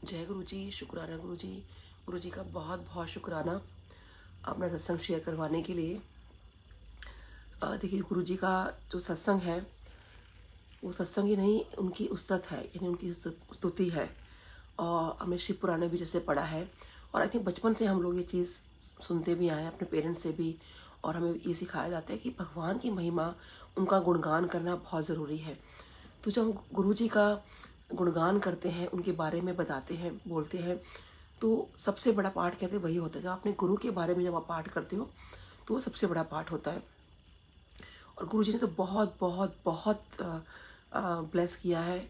जय गुरु जी, शुक्राना गुरु जी। गुरु जी का बहुत बहुत शुक्राना अपना सत्संग शेयर करवाने के लिए। देखिए गुरु जी का जो सत्संग है वो सत्संग ही नहीं, उनकी उस्तत है, यानी उनकी स्तुति है। और हमने शिव पुराण में भी जैसे पढ़ा है, और आई थिंक बचपन से हम लोग ये चीज़ सुनते भी आए हैं अपने पेरेंट्स से भी। और हमें ये सिखाया जाता है कि भगवान की महिमा, उनका गुणगान करना बहुत ज़रूरी है। तो जब हम गुरु जी का गुणगान करते हैं, उनके बारे में बताते हैं, बोलते हैं, तो सबसे बड़ा पाठ कहते हैं वही होता है। जब अपने गुरु के बारे में जब आप पाठ करते हो तो वो सबसे बड़ा पाठ होता है। और गुरु जी ने तो बहुत बहुत बहुत ब्लेस किया है।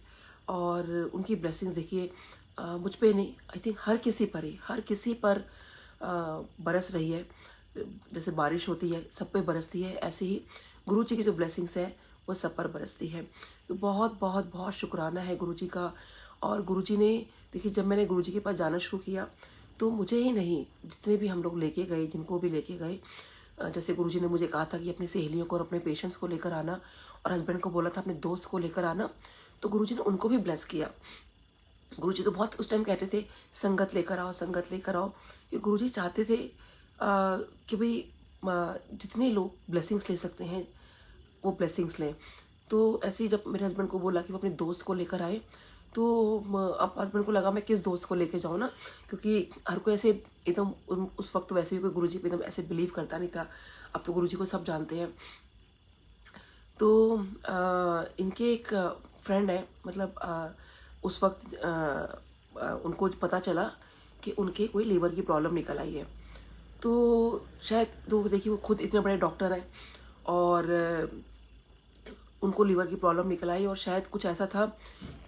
और उनकी ब्लेसिंग देखिए मुझ पे नहीं, आई थिंक हर किसी पर ही, हर किसी पर बरस रही है। जैसे बारिश होती है सब पे बरसती है, ऐसे ही गुरु जी की जो ब्लेसिंग्स है वो सब पर बरसती है। तो बहुत बहुत बहुत शुक्राना है गुरु जी का। और गुरु जी ने, देखिए जब मैंने गुरु जी के पास जाना शुरू किया तो मुझे ही नहीं, जितने भी हम लोग लेके गए, जिनको भी लेके गए, जैसे गुरुजी ने मुझे कहा था कि अपनी सहेलियों को और अपने पेशेंट्स को लेकर आना, और हस्बैंड को बोला था अपने दोस्त को लेकर आना, तो गुरुजी ने उनको भी ब्लेस किया। गुरुजी तो बहुत उस टाइम कहते थे संगत लेकर आओ, संगत लेकर आओ। कि गुरुजी चाहते थे कि भाई जितने लोग ब्लेसिंग्स ले सकते हैं वो ब्लेसिंग्स लें। तो ऐसे ही जब मेरे हस्बैंड को बोला कि वो अपने दोस्त को लेकर आए, तो अब हस्बैंड को लगा मैं किस दोस्त को लेके जाऊँ ना, क्योंकि हर कोई ऐसे एकदम उस वक्त वैसे भी कोई गुरुजी पे एकदम ऐसे बिलीव करता नहीं था। अब तो गुरुजी को सब जानते हैं। तो इनके एक फ्रेंड है, मतलब उस वक्त उनको पता चला कि उनके कोई लीवर की प्रॉब्लम निकल आई है। तो शायद तो देखिए वो खुद इतने बड़े डॉक्टर हैं, और उनको लीवर की प्रॉब्लम निकल आई, और शायद कुछ ऐसा था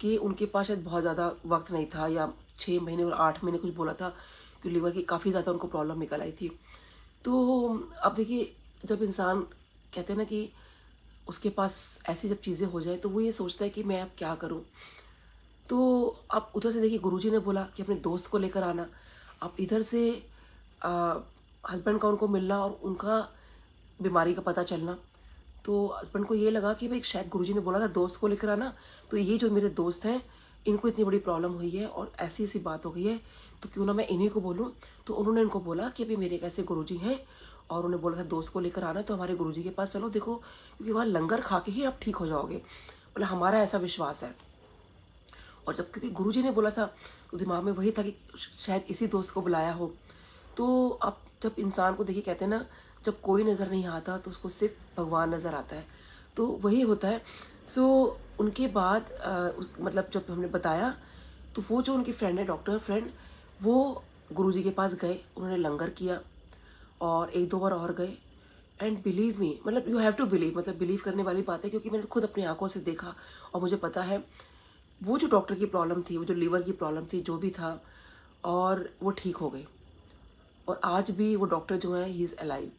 कि उनके पास शायद बहुत ज़्यादा वक्त नहीं था, या 6 महीने और 8 महीने कुछ बोला था कि लीवर की काफ़ी ज़्यादा उनको प्रॉब्लम निकल आई थी। तो अब देखिए जब इंसान कहते हैं ना कि उसके पास ऐसी जब चीज़ें हो जाए तो वो ये सोचता है कि मैं अब क्या करूं। तो अब उधर से देखिए गुरुजी ने बोला कि अपने दोस्त को लेकर आना। अब इधर से हस्बैंड का उनको मिलना और उनका बीमारी का पता चलना। तो हस्बैंड को ये लगा कि भाई शायद गुरुजी ने बोला था दोस्त को लेकर आना, तो ये जो मेरे दोस्त हैं इनको इतनी बड़ी प्रॉब्लम हुई है और ऐसी ऐसी बात हो गई है, तो क्यों ना मैं इन्हीं को बोलूं। तो उन्होंने इनको बोला कि अभी मेरे एक ऐसे गुरुजी हैं, और उन्हें बोला था दोस्त को लेकर आना, तो हमारे गुरुजी के पास चलो, देखो क्योंकि वहाँ लंगर खा के ही आप ठीक हो जाओगे, मतलब हमारा ऐसा विश्वास है। और जब क्योंकि गुरुजी ने बोला था तो दिमाग में वही था कि शायद इसी दोस्त को बुलाया हो। तो अब जब इंसान को देखिए कहते हैं ना, जब कोई नज़र नहीं आता तो उसको सिर्फ भगवान नज़र आता है, तो वही होता है। सो उनके बाद मतलब जब हमने बताया, तो वो जो उनकी फ्रेंड है, डॉक्टर फ्रेंड, वो गुरुजी के पास गए, उन्होंने लंगर किया, और एक दो बार और गए। एंड बिलीव मी, मतलब यू हैव टू बिलीव, मतलब बिलीव करने वाली बात है, क्योंकि मैंने खुद अपनी आंखों से देखा और मुझे पता है वो जो डॉक्टर की प्रॉब्लम थी, वो जो लीवर की प्रॉब्लम थी, जो भी था, और वो ठीक हो गई। और आज भी वो डॉक्टर जो है ही इज़ अलाइव।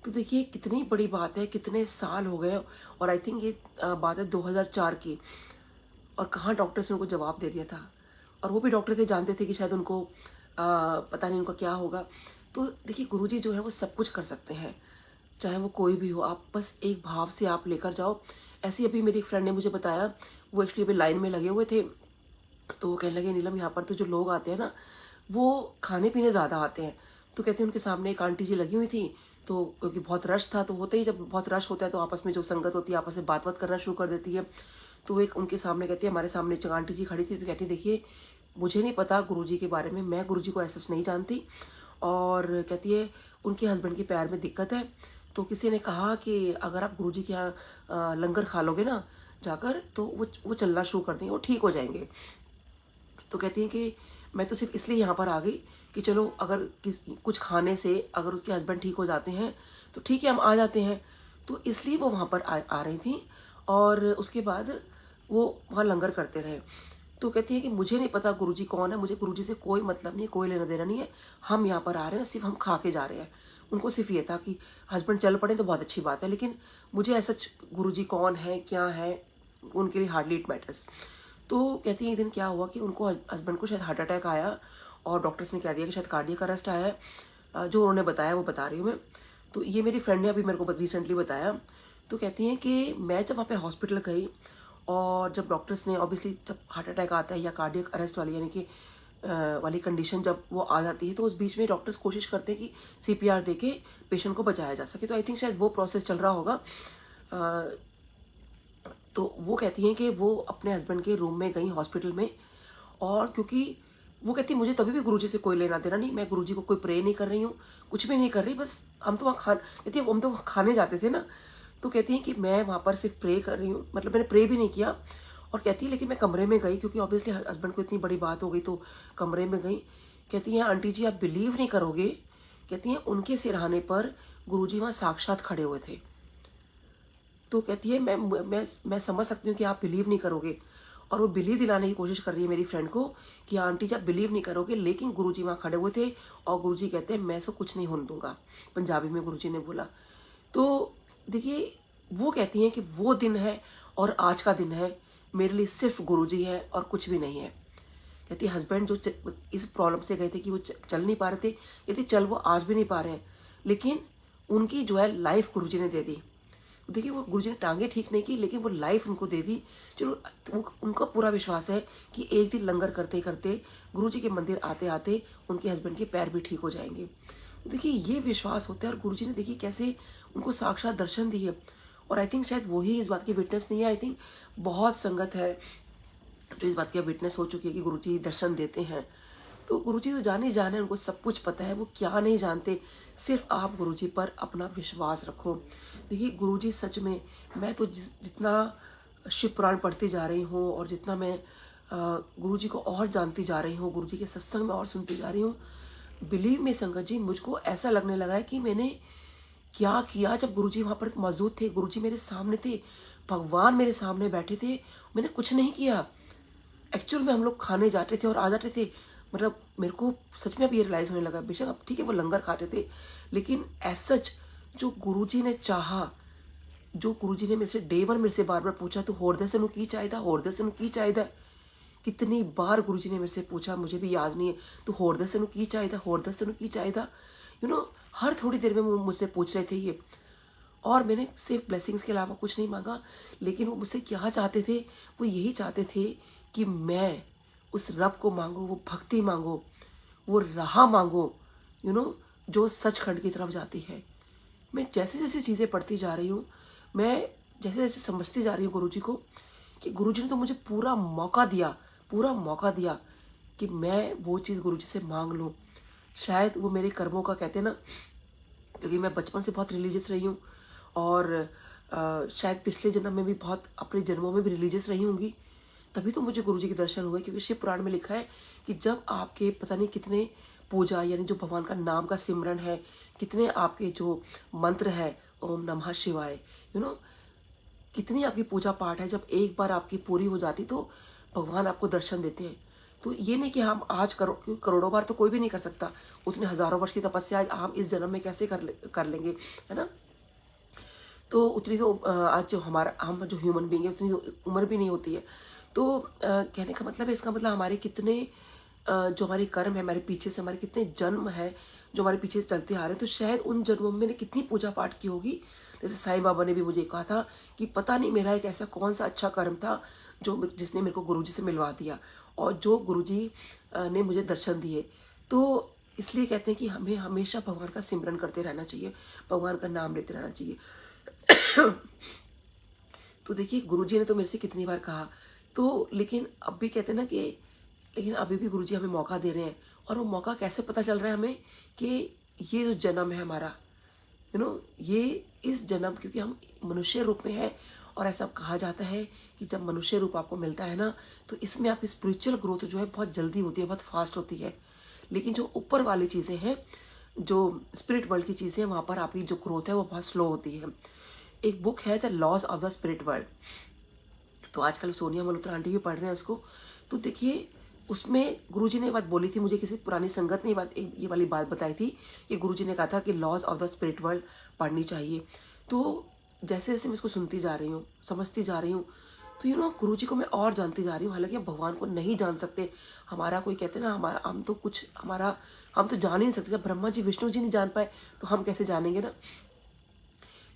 तो देखिए कितनी बड़ी बात है, कितने साल हो गए। और आई थिंक ये बात है 2004 की, और कहाँ डॉक्टर्स ने उनको जवाब दे दिया था। और वो भी डॉक्टर थे, जानते थे कि शायद उनको पता नहीं उनका क्या होगा। तो देखिए गुरुजी जो है वो सब कुछ कर सकते हैं, चाहे वो कोई भी हो। आप बस एक भाव से आप लेकर जाओ। ऐसी अभी मेरी एक फ्रेंड ने मुझे बताया, वो एक्चुअली अभी लाइन में लगे हुए थे, तो वो कहने लगे नीलम यहाँ पर तो जो लोग आते हैं ना वो खाने पीने ज़्यादा आते हैं। तो कहते हैं उनके सामने एक आंटी जी लगी हुई थी, तो क्योंकि बहुत रश था, तो होते ही जब बहुत रश होता है तो आपस में जो संगत होती है आपस में बात बात करना शुरू कर देती है। तो वो एक उनके सामने कहती है, हमारे सामने जो आंटी जी खड़ी थी, तो कहती देखिए मुझे नहीं पता गुरुजी के बारे में, मैं गुरुजी को ऐसा नहीं जानती। और कहती है उनके हस्बैंड के पैर में दिक्कत है, तो किसी ने कहा कि अगर आप गुरुजी के यहाँ लंगर खा लोगे ना जाकर, तो वो चलना शुरू कर देंगे, वो ठीक हो जाएंगे। तो कहती हैं कि मैं तो सिर्फ इसलिए यहाँ पर आ गई कि चलो अगर कुछ खाने से अगर उसके हस्बैंड ठीक हो जाते हैं तो ठीक है हम आ जाते हैं। तो इसलिए वो वहाँ पर आ रही थी, और उसके बाद वो वहाँ लंगर करते रहे। तो कहती है कि मुझे नहीं पता गुरुजी कौन है, मुझे गुरुजी से कोई मतलब नहीं है, कोई लेना देना नहीं है, हम यहाँ पर आ रहे हैं, सिर्फ हम खा के जा रहे हैं। उनको सिर्फ ये था कि हस्बैंड चल पड़े तो बहुत अच्छी बात है, लेकिन मुझे ऐसा गुरुजी कौन है क्या है उनके लिए हार्डली इट मैटर्स। तो कहती है एक दिन क्या हुआ कि उनको हस्बैंड को शायद हार्ट अटैक आया, और डॉक्टर्स ने कह दिया कि शायद कार्डियक अरेस्ट आया है। जो उन्होंने बताया वो बता रही हूँ मैं। तो ये मेरी फ्रेंड ने अभी मेरे को रिसेंटली बताया। तो कहती हैं कि मैं जब वहाँ पे हॉस्पिटल गई, और जब डॉक्टर्स ने ऑब्वियसली जब हार्ट अटैक आता है या कार्डियक अरेस्ट वाली यानी कि वाली कंडीशन जब वो आ जाती है, तो उस बीच में डॉक्टर्स कोशिश करते हैं कि CPR दे के पेशेंट को बचाया जा सके। तो आई थिंक शायद वो प्रोसेस चल रहा होगा। तो वो कहती हैं कि वो अपने हस्बैंड के रूम में गई हॉस्पिटल में, और क्योंकि वो कहती है मुझे तभी भी गुरुजी से कोई लेना देना नहीं, मैं गुरुजी को कोई प्रे नहीं कर रही हूँ, कुछ भी नहीं कर रही, बस हम तो वहाँ कहती है हम तो खाने जाते थे ना, तो कहती हैं कि मैं वहाँ पर सिर्फ प्रे कर रही हूँ, मतलब मैंने प्रे भी नहीं किया। और कहती है लेकिन मैं कमरे में गई, क्योंकि ऑब्वियसली हस्बैंड को इतनी बड़ी बात हो गई, तो कमरे में गई। कहती हैं आंटी जी आप बिलीव नहीं करोगे, कहती हैं उनके सिरहाने पर गुरुजी वहाँ साक्षात खड़े हुए थे। तो कहती है मैं समझ सकती हूँ कि आप बिलीव नहीं करोगे, और वो बिलीव दिलाने की कोशिश कर रही है मेरी फ्रेंड को कि आंटी जी आप बिलीव नहीं करोगे, लेकिन गुरुजी वहाँ खड़े हुए थे और गुरुजी कहते हैं मैं इसको कुछ नहीं होने दूंगा, पंजाबी में गुरुजी ने बोला। तो देखिए वो कहती हैं कि वो दिन है और आज का दिन है मेरे लिए सिर्फ गुरुजी है और कुछ भी नहीं है। कहती है हस्बैंड जो इस प्रॉब्लम से गए थे कि वो चल नहीं पा रहे थे, कहती चल वो आज भी नहीं पा रहे हैं, लेकिन उनकी जो है लाइफ गुरुजी ने दे दी। देखिए वो गुरुजी ने टांगे ठीक नहीं की, लेकिन वो लाइफ उनको दे दी। चलो उनका पूरा विश्वास है कि एक दिन लंगर करते करते गुरुजी के मंदिर आते आते उनके हस्बैंड के पैर भी ठीक हो जाएंगे। देखिए ये विश्वास होता है, और गुरुजी ने देखिए कैसे उनको साक्षात दर्शन दिए। और आई थिंक शायद वही इस बात की विटनेस नहीं है, आई थिंक बहुत संगत है जो इस बात की विटनेस हो चुकी है कि गुरुजी दर्शन देते हैं। तो गुरुजी तो जाने है, उनको सब कुछ पता है, वो क्या नहीं जानते, सिर्फ आप गुरुजी पर अपना विश्वास रखो। देखिए गुरुजी सच में, मैं तो जितना शिव पुराण पढ़ती जा रही हूँ और जितना मैं गुरुजी को और जानती जा रही हूँ, गुरुजी के सत्संग में और सुनती जा रही हूँ, बिलीव में संगत जी मुझको ऐसा लगने लगा है कि मैंने क्या किया। जब गुरुजी वहाँ पर मौजूद थे, गुरुजी मेरे सामने थे, भगवान मेरे सामने बैठे थे, मैंने कुछ नहीं किया। एक्चुअल में हम लोग खाने जाते थे और आ जाते थे, मतलब मेरे को सच में अब ये रियलाइज होने लगा, बेशक अब ठीक है वो लंगर खाते थे, लेकिन एज सच जो गुरुजी ने चाहा, जो गुरुजी ने मेरे से डे वन मेरे से बार बार पूछा तो होरदे से की चाहिए, होरदे से की चाहिए, कितनी बार गुरुजी ने मेरे से पूछा मुझे भी याद नहीं है, तो होरदे से की चाहिए, होरदे से की चाहिए, हर थोड़ी देर में वो मुझसे पूछ रहे थे ये। और मैंने सिर्फ ब्लेसिंग्स के अलावा कुछ नहीं मांगा, लेकिन वो मुझसे क्या चाहते थे, वो यही चाहते थे कि मैं उस रब को मांगो, वो भक्ति मांगो, वो राह मांगो, जो सचखंड की तरफ जाती है। मैं जैसे जैसे चीज़ें पढ़ती जा रही हूँ, मैं जैसे जैसे समझती जा रही हूँ गुरुजी को, कि गुरुजी ने तो मुझे पूरा मौका दिया कि मैं वो चीज़ गुरुजी से मांग लूँ। शायद वो मेरे कर्मों का कहते हैं ना, क्योंकि मैं बचपन से बहुत रिलीजियस रही हूँ, और शायद पिछले जन्म में भी बहुत, अपने जन्मों में भी रिलीजियस रही होंगी, तभी तो मुझे गुरुजी के दर्शन हुए। क्योंकि शिव पुराण में लिखा है कि जब आपके पता नहीं कितने पूजा, यानी जो भगवान का नाम का सिमरन है, कितने आपके जो मंत्र है ओम नमः शिवाय, कितनी आपकी पूजा पाठ है, जब एक बार आपकी पूरी हो जाती तो भगवान आपको दर्शन देते हैं। तो ये नहीं कि हम आज करोड़ों बार तो कोई भी नहीं कर सकता, उतने हजारों वर्ष की तपस्या आज हम इस जन्म में कैसे कर लेंगे, है ना। तो उतनी तो आज जो हम जो ह्यूमन बीइंग है उतनी तो उम्र भी नहीं होती है। तो कहने का मतलब है, इसका मतलब हमारे कितने जो हमारे कर्म है, हमारे पीछे से हमारे कितने जन्म है जो हमारे पीछे से चलते आ रहे हैं, तो शायद उन जन्मों में मैंने कितनी पूजा पाठ की होगी। जैसे साईं बाबा ने भी मुझे कहा था कि पता नहीं मेरा एक ऐसा कौन सा अच्छा कर्म था जिसने मेरे को गुरुजी से मिलवा दिया, और जो गुरुजी ने मुझे दर्शन दिए। तो इसलिए कहते हैं कि हमें हमेशा भगवान का सिमरन करते रहना चाहिए, भगवान का नाम लेते रहना चाहिए। तो देखिए गुरुजी ने तो मेरे से कितनी बार कहा, तो लेकिन अब भी कहते हैं ना कि लेकिन अभी भी गुरुजी हमें मौका दे रहे हैं। और वो मौका कैसे पता चल रहा है हमें, कि ये जो जन्म है हमारा, ये इस जन्म, क्योंकि हम मनुष्य रूप में है, और ऐसा कहा जाता है कि जब मनुष्य रूप आपको मिलता है ना, तो इसमें आपकी स्पिरिचुअल ग्रोथ जो है बहुत जल्दी होती है, बहुत फास्ट होती है। लेकिन जो ऊपर वाली चीज़ें हैं, जो स्पिरिट वर्ल्ड की चीज़ें हैं, वहाँ पर आपकी जो ग्रोथ है वो बहुत स्लो होती है। एक बुक है the laws of the spirit world, तो आजकल सोनिया मल्होत्रा आंटी भी पढ़ रहे हैं उसको। तो देखिए उसमें गुरुजी ने बात बोली थी, मुझे किसी पुरानी संगत ने ये वाली बात बताई थी कि गुरुजी ने कहा था कि laws of the spirit world पढ़नी चाहिए। तो जैसे जैसे मैं इसको सुनती जा रही हूँ, समझती जा रही हूँ, तो गुरुजी को मैं और जानती जा रही हूँ। हालांकि हम भगवान को नहीं जान सकते, हमारा कोई कहते हैं ना, हम तो जान ही नहीं सकते। जब ब्रह्मा जी विष्णु जी नहीं जान पाए तो हम कैसे जानेंगे ना।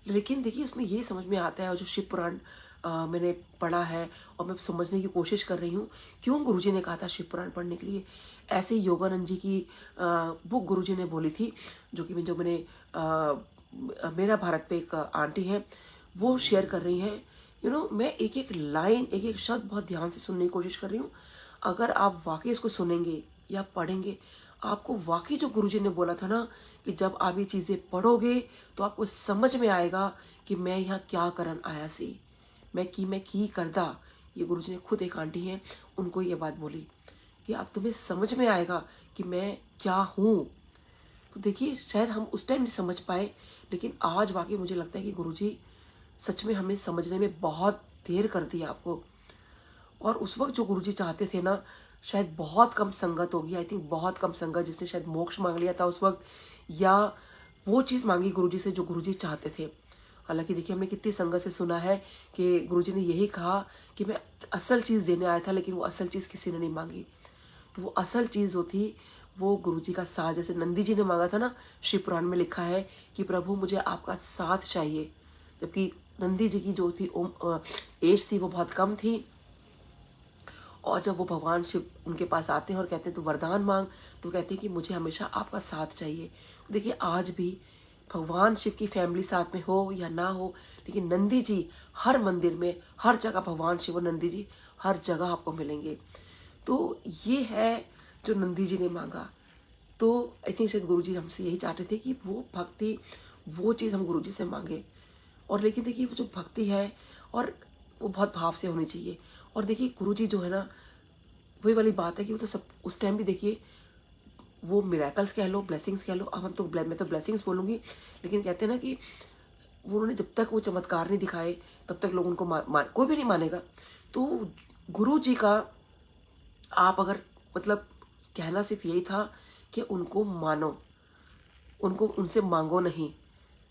लेकिन देखिए उसमें ये समझ में आता है, और जो शिव पुराण मैंने पढ़ा है और मैं समझने की कोशिश कर रही हूँ क्यों गुरुजी ने कहा था शिव पुराण पढ़ने के लिए। ऐसे ही योगानंद जी की बुक गुरुजी ने बोली थी, जो कि मैंने मेरा भारत पे एक आंटी है वो शेयर कर रही हैं। मैं एक एक लाइन, एक एक शब्द बहुत ध्यान से सुनने की कोशिश कर रही हूँ। अगर आप वाकई इसको सुनेंगे या पढ़ेंगे, आपको वाकई जो गुरुजी ने बोला था ना कि जब आप ये चीज़ें पढ़ोगे तो आपको समझ में आएगा कि मैं यहाँ क्या करन आया सी, मैं की करदा। ये गुरुजी ने खुद, एक आंटी हैं, उनको ये बात बोली कि अब तुम्हें समझ में आएगा कि मैं क्या हूँ। तो देखिए, शायद हम उस टाइम नहीं समझ पाए, लेकिन आज वाकई मुझे लगता है कि गुरुजी सच में हमें समझने में बहुत देर कर दी आपको। और उस वक्त जो गुरुजी चाहते थे ना, शायद बहुत कम संगत होगी, आई थिंक बहुत कम संगत जिसने शायद मोक्ष मांग लिया था उस वक्त, या वो चीज़ मांगी गुरुजी से जो गुरुजी चाहते थे। हालांकि देखिए, हमने कितनी संगत से सुना है कि गुरुजी ने यही कहा कि मैं असल चीज़ देने आया था, लेकिन वो असल चीज़ किसी ने नहीं मांगी। तो वो असल चीज़ जो थी वो गुरुजी का साथ, जैसे नंदी जी ने मांगा था ना, शिव पुराण में लिखा है कि प्रभु मुझे आपका साथ चाहिए। जबकि नंदी जी की जो थी एज थी वो बहुत कम थी, और जब वो भगवान शिव उनके पास आते हैं और कहते हैं तो वरदान मांग, तो कहते हैं कि मुझे हमेशा आपका साथ चाहिए। देखिए, आज भी भगवान शिव की फैमिली साथ में हो या ना हो, लेकिन नंदी जी हर मंदिर में, हर जगह भगवान शिव और नंदी जी हर जगह आपको मिलेंगे। तो ये है जो नंदी जी ने मांगा। तो आई थिंक शायद गुरुजी हमसे यही चाहते थे कि वो भक्ति, वो चीज़ हम गुरुजी से मांगे। और लेकिन देखिए, वो जो भक्ति है और वो बहुत भाव से होनी चाहिए। और देखिए, गुरुजी जो है ना, वही वाली बात है कि वो तो सब उस टाइम भी देखिए, वो मिरेकल्स कह लो, ब्लेसिंग्स कह लो, अब मैं तो ब्लेसिंग्स बोलूँगी, लेकिन कहते हैं ना कि वो उन्होंने जब तक वो चमत्कार नहीं दिखाए तब तक लोग उनको कोई भी नहीं मानेगा। तो गुरु जी का आप अगर मतलब कहना सिर्फ यही था कि उनको मानो, उनको उनसे मांगो नहीं।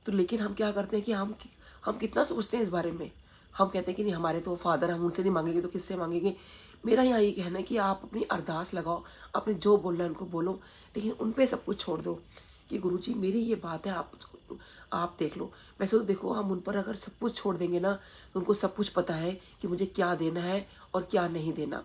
तो लेकिन हम क्या करते हैं कि हम कितना सोचते हैं इस बारे में। हम कहते हैं कि नहीं, हमारे तो फादर, हम उनसे नहीं मांगेंगे तो किससे मांगेंगे। मेरा यहाँ ये कहना है कि आप अपनी अरदास लगाओ, आपने जो बोलना है उनको बोलो, लेकिन उन पे सब कुछ छोड़ दो कि गुरुजी मेरी ये बात है, आप देख लो। वैसे तो देखो, हम उन पर अगर सब कुछ छोड़ देंगे ना, तो उनको सब कुछ पता है कि मुझे क्या देना है और क्या नहीं देना।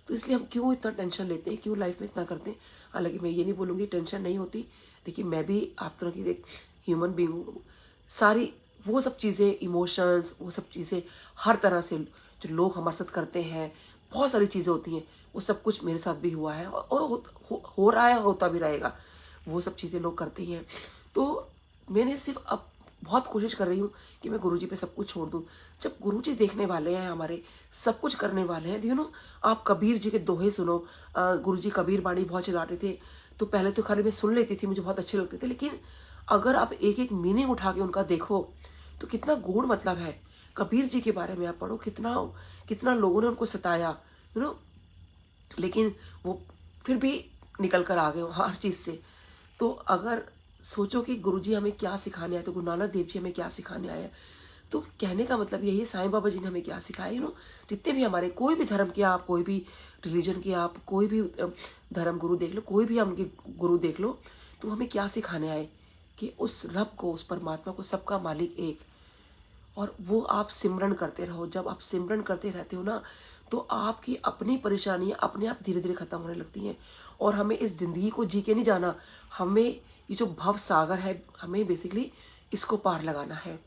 तो इसलिए हम क्यों इतना टेंशन लेते हैं, क्यों लाइफ में इतना करते हैं। हालांकि मैं ये नहीं बोलूँगी टेंशन नहीं होती। देखिए, मैं भी आप तरह की एक ह्यूमन बीइंग हूँ। सारी वो सब चीज़ें, इमोशंस, वो सब चीज़ें हर तरह से जो लोग हमारे साथ करते हैं, बहुत सारी चीज़ें होती हैं, वो सब कुछ मेरे साथ भी हुआ है और हो रहा है, होता भी रहेगा। वो सब चीज़ें लोग करते ही हैं। तो मैंने सिर्फ अब बहुत कोशिश कर रही हूँ कि मैं गुरुजी पे सब कुछ छोड़ दूँ। जब गुरुजी देखने वाले हैं हमारे, सब कुछ करने वाले हैं, आप कबीर जी के दोहे सुनो। गुरुजी कबीर बाणी बहुत चलाते थे, तो पहले तो खाली मैं सुन लेती थी, मुझे बहुत अच्छे लगते थे, लेकिन अगर आप एक एक मीनिंग उठा के उनका देखो तो कितना गूढ़ मतलब है। कबीर जी के बारे में आप पढ़ो, कितना कितना लोगों ने उनको सताया, लेकिन वो फिर भी निकल कर आ गए हर चीज़ से। तो अगर सोचो कि गुरुजी हमें क्या सिखाने आए, तो गुरु नानक देव जी हमें क्या सिखाने आए, तो कहने का मतलब यही है, साईं बाबा जी ने हमें क्या सिखाया। जितने भी हमारे, कोई भी धर्म के आप, कोई भी रिलीजन के आप, कोई भी धर्म गुरु देख लो, कोई भी हम गुरु देख लो, तो हमें क्या सिखाने आए कि उस रब को, उस परमात्मा को, सबका मालिक एक, और वो आप सिमरन करते रहो। जब आप सिमरन करते रहते हो ना, तो आपकी अपनी परेशानियां अपने आप धीरे धीरे खत्म होने लगती हैं। और हमें इस जिंदगी को जी के नहीं जाना, हमें ये जो भव सागर है, हमें बेसिकली इसको पार लगाना है।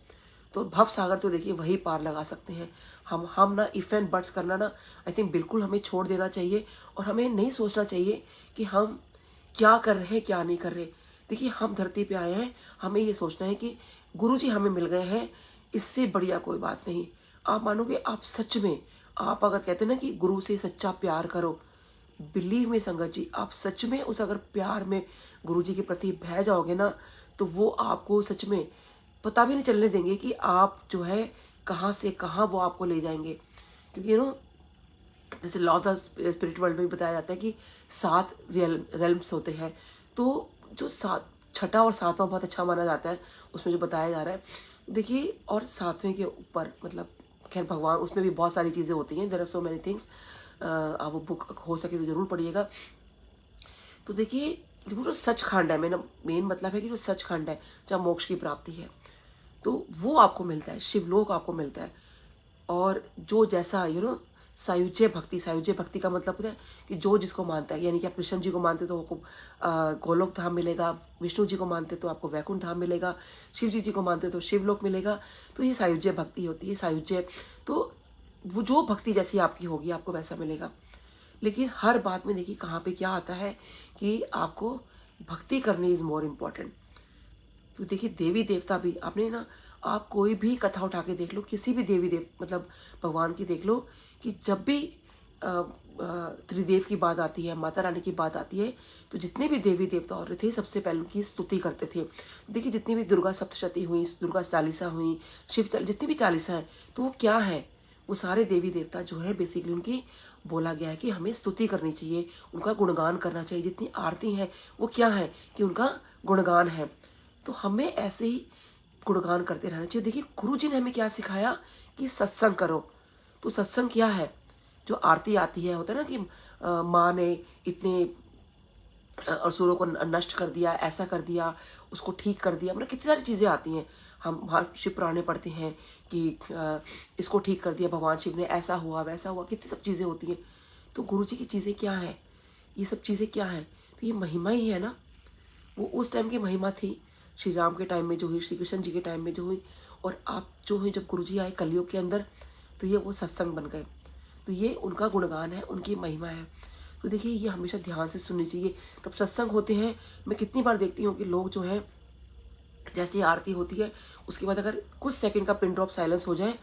तो भव सागर तो देखिए वही पार लगा सकते हैं। हम ना इफ एंड बट्स करना ना, आई थिंक बिल्कुल हमें छोड़ देना चाहिए। और हमें नहीं सोचना चाहिए कि हम क्या कर रहे हैं, क्या नहीं कर रहे। देखिए, हम धरती पे आए हैं, हमें ये सोचना है कि गुरुजी हमें मिल गए हैं, इससे बढ़िया कोई बात नहीं। आप मानोगे, आप सच में, आप अगर कहते हैं ना कि गुरु से सच्चा प्यार करो, बिलीव में संगत जी, आप सच में उस अगर प्यार में गुरुजी के प्रति बह जाओगे ना, तो वो आपको सच में पता भी नहीं चलने देंगे कि आप जो है कहाँ से कहाँ वो आपको ले जाएंगे। क्योंकि जैसे law of the spirit world में भी बताया जाता है कि 7 रेल्म्स होते हैं। तो जो 7, छठा और 7वां बहुत अच्छा माना जाता है, उसमें जो बताया जा रहा है। देखिए, और 7वें के ऊपर मतलब खैर भगवान, उसमें भी बहुत सारी चीज़ें होती हैं, there are so many things. आप वो बुक हो सके तो ज़रूर पढ़िएगा। तो देखिए, जो सचखंड है, मेन मतलब है कि जो सचखंड है, जहाँ मोक्ष की प्राप्ति है, तो वो आपको मिलता है, शिवलोक आपको मिलता है। और जो जैसा सायुज्य भक्ति का मतलब होता है कि जो जिसको मानता है, यानी कि आप कृष्ण जी को मानते तो आपको गोलोक धाम मिलेगा, विष्णु जी को मानते तो आपको वैकुंठ धाम मिलेगा, शिव जी को मानते तो शिवलोक मिलेगा। तो ये सायुज्य भक्ति होती है। सायुज्य तो वो जो भक्ति जैसी आपकी होगी आपको वैसा मिलेगा। लेकिन हर बात में देखिए कहाँ पे क्या आता है कि आपको भक्ति करनी इज मोर इम्पोर्टेंट। तो देखिए देवी देवता भी आपने ना, आप कोई भी कथा उठा के देख लो, किसी भी देवी मतलब भगवान की देख लो, कि जब भी त्रिदेव की बात आती है, माता रानी की बात आती है, तो जितने भी देवी देवता और थे सबसे पहले उनकी स्तुति करते थे। देखिए जितनी भी दुर्गा सप्तशती हुई, दुर्गा चालीसा हुई, जितनी भी चालीसा है, तो वो क्या है, वो सारे देवी देवता जो है बेसिकली उनकी बोला गया है कि हमें स्तुति करनी चाहिए, उनका गुणगान करना चाहिए। जितनी आरती है वो क्या है कि उनका गुणगान है। तो हमें ऐसे ही गुणगान करते रहना चाहिए। देखिए गुरु जी ने हमें क्या सिखाया कि सत्संग करो। तो सत्संग क्या है, जो आरती आती है, होता है ना कि माँ ने इतने असुरों को नष्ट कर दिया, ऐसा कर दिया, उसको ठीक कर दिया, मतलब कितनी सारी चीज़ें आती हैं। हम शिव पुराणे पढ़ते हैं कि इसको ठीक कर दिया भगवान शिव ने, ऐसा हुआ वैसा हुआ, कितनी सब चीज़ें होती हैं। तो गुरु जी की चीज़ें क्या हैं, ये सब चीज़ें क्या हैं, तो ये महिमा ही है ना। वो उस टाइम की महिमा थी, श्री राम के टाइम में जो हुई, श्री कृष्ण जी के टाइम में जो हुई, और आप जो हुई जब गुरु जी आए कलयुग के अंदर, तो ये वो सत्संग बन गए। तो ये उनका गुणगान है, उनकी महिमा है। तो देखिए ये हमेशा ध्यान से सुननी चाहिए। जब सत्संग होते हैं, मैं कितनी बार देखती हूँ कि लोग जो है, जैसे आरती होती है उसके बाद अगर कुछ सेकंड का पिन ड्रॉप साइलेंस हो जाए,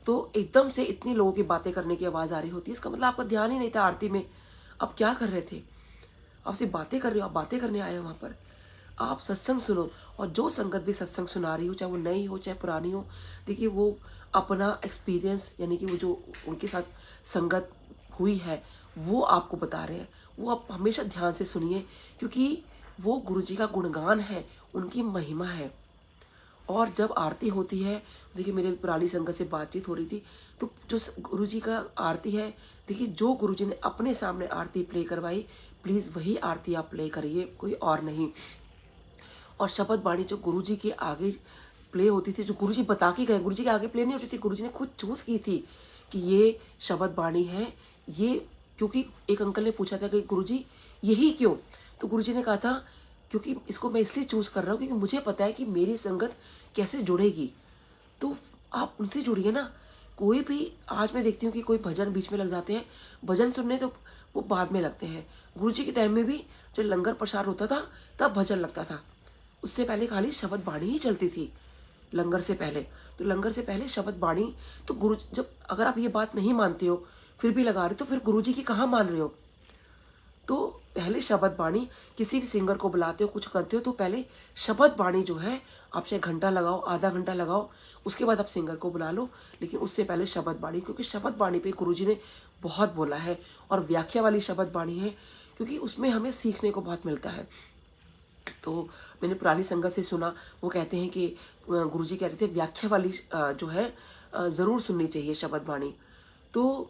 तो एकदम से इतनी लोगों की बातें करने की आवाज़ आ रही होती है। इसका मतलब आपका ध्यान ही नहीं था आरती में, आप क्या कर रहे थे, आप सिर्फ बातें कर रहे हो, आप बातें करने आए हो वहाँ पर। आप सत्संग सुनो, और जो संगत भी सत्संग सुना रही हो, चाहे वो नई हो चाहे पुरानी हो, देखिए वो अपना एक्सपीरियंस, यानी कि वो जो उनके साथ संगत हुई है वो आपको बता रहे हैं। वो आप हमेशा ध्यान से सुनिए, क्योंकि वो गुरु जी का गुणगान है, उनकी महिमा है। और जब आरती होती है, देखिए मेरे पुरानी संगत से बातचीत हो रही थी, तो जो गुरु जी का आरती है, देखिए जो गुरु जी ने अपने सामने आरती प्ले करवाई, प्लीज़ वही आरती आप प्ले करिए, कोई और नहीं। और शब्द बाणी जो गुरु जी के आगे प्ले होती थी, जो गुरु जी बता के गए, गुरु जी के आगे प्ले नहीं होती थी, गुरु जी ने खुद चूज की थी कि ये शब्द बाणी है। ये क्योंकि एक अंकल ने पूछा था कि गुरु जी यही क्यों, तो गुरु जी ने कहा था क्योंकि इसको मैं इसलिए चूज कर रहा हूँ क्योंकि मुझे पता है कि मेरी संगत कैसे जुड़ेगी। तो आप उनसे जुड़िए ना। कोई भी, आज मैं देखती हूँ कि कोई भजन बीच में लग जाते हैं, भजन सुनने तो वो बाद में लगते हैं। गुरु जी के टाइम में भी जब लंगर प्रसार होता था तब भजन लगता था, उससे पहले खाली शब्द बाणी ही चलती थी लंगर से पहले। तो लंगर से पहले शब्द बाणी, तो गुरु जब अगर आप ये बात नहीं मानते हो फिर भी लगा रहे, तो फिर गुरु जी की कहाँ मान रहे हो। तो पहले शब्द बाणी, किसी भी सिंगर को बुलाते हो, कुछ करते हो, तो पहले शब्द बाणी जो है आप चाहे घंटा लगाओ, आधा घंटा लगाओ, उसके बाद आप सिंगर को बुला लो, लेकिन उससे पहले शब्द बाणी, क्योंकि शब्द बाणी पे गुरु जी ने बहुत बोला है। और व्याख्या वाली शब्द बाणी है, क्योंकि उसमें हमें सीखने को बहुत मिलता है। तो मैंने पुरानी संगत से सुना, वो कहते हैं कि गुरुजी कह रहे थे व्याख्या वाली जो है ज़रूर सुननी चाहिए शब्द बाणी। तो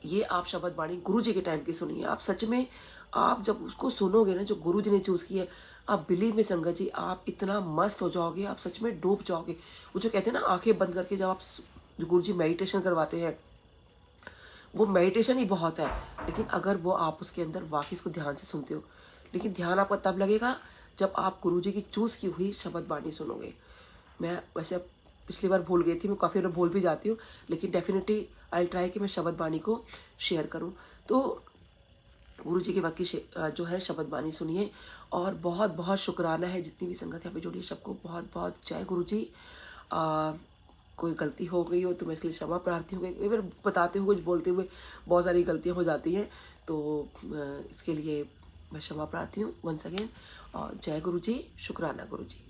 ये आप शब्द बाणी गुरु जी के टाइम की सुनिए। आप सच में, आप जब उसको सुनोगे ना जो गुरु जी ने चूज़ की है, आप बिलीव में संगत जी, आप इतना मस्त हो जाओगे, आप सच में डूब जाओगे। वो जो कहते हैं ना आंखें बंद करके जब आप, जो गुरु जी मेडिटेशन करवाते हैं, वो मेडिटेशन ही बहुत है, लेकिन अगर वो आप उसके अंदर वाकई इसको ध्यान से सुनते हो। लेकिन ध्यान आपका तब लगेगा जब आप गुरुजी की चूज़ की हुई शब्द बाणी सुनोगे। मैं वैसे पिछली बार भूल गई थी, मैं काफ़ी बार भूल भी जाती हूँ, लेकिन डेफिनेटली आई ट्राई कि मैं शब्द बाणी को शेयर करूँ। तो गुरु जी की बाकी जो है शब्द बाणी सुनिए। और बहुत बहुत शुक्राना है जितनी भी संगत यहाँ पे जुड़ी है, सबको बहुत बहुत जय गुरु जी। कोई गलती हो गई हो तो मैं इसके लिए क्षमा प्रार्थी हूँ। कई बार बताते हुए, कुछ बोलते हुए बहुत सारी गलतियाँ हो जाती हैं, तो इसके लिए मैं क्षमा प्रार्थी हूँ वंस अगेन। और जय गुरु जी, शुक्राना गुरु जी।